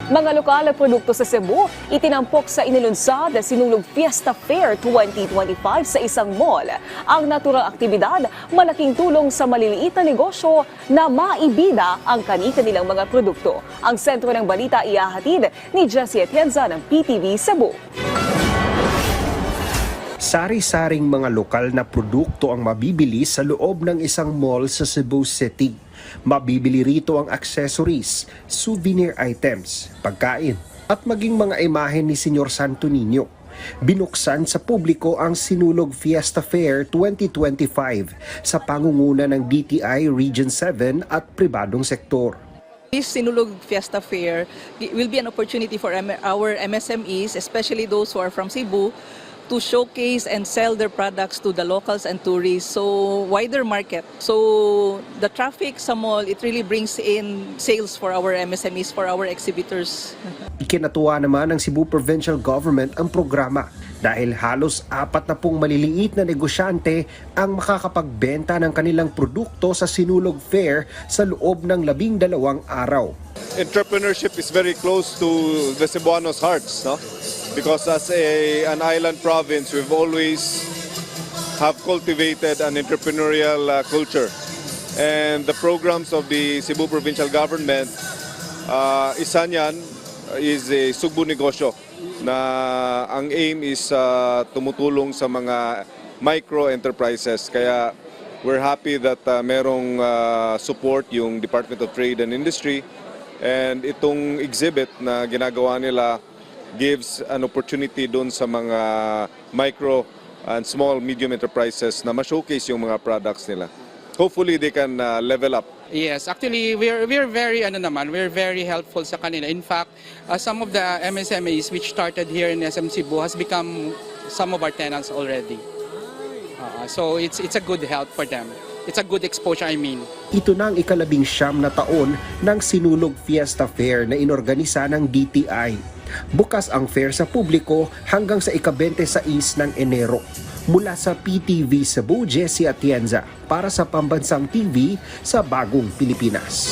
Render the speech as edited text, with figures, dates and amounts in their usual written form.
Mga lokal na produkto sa Cebu, itinampok sa inilunsad na sinulog Fiesta Fair 2025 sa isang mall. Ang naturang aktibidad, malaking tulong sa maliliit na negosyo na maibida ang kani-kanilang mga produkto. Ang sentro ng balita ihahatid ni Jessie Atienza ng PTV Cebu. Sari-saring mga lokal na produkto ang mabibili sa loob ng isang mall sa Cebu City. Mabibili rito ang accessories, souvenir items, pagkain at maging mga imahen ni Senyor Santo Niño. Binuksan sa publiko ang Sinulog Fiesta Fair 2025 sa pangunguna ng DTI Region 7 at pribadong sektor. This Sinulog Fiesta Fair will be an opportunity for our MSMEs, especially those who are from Cebu, to showcase and sell their products to the locals and tourists, so wider market. So the traffic sa mall, it really brings in sales for our MSMEs, for our exhibitors. Ikinatuwa naman ng Cebu Provincial Government ang programa dahil halos 40 maliliit na negosyante ang makakapagbenta ng kanilang produkto sa Sinulog Fair sa loob ng 12 araw. Entrepreneurship is very close to the Cebuanos' hearts, no? Because as an island province, we've always have cultivated an entrepreneurial culture. And the programs of the Cebu Provincial Government, isa niyan is a Sugbo Negosyo, na ang aim is tumutulong sa mga micro-enterprises. Kaya we're happy that merong support yung Department of Trade and Industry. And itong exhibit na ginagawa nila gives an opportunity doon sa mga micro and small medium enterprises na ma-showcase yung mga products nila. Hopefully they can level up. Yes, actually we're very we're very helpful sa kanila. In fact, some of the MSMEs which started here in SM Cebu has become some of our tenants already. So it's a good help for them. It's a good exposure, I mean. Ito na ang ika-19 na taon ng Sinulog Fiesta Fair na inorganisa ng DTI. Bukas ang fair sa publiko hanggang sa ika-26 ng Enero. Mula sa PTV Cebu, Jessie Atienza para sa Pambansang TV sa Bagong Pilipinas.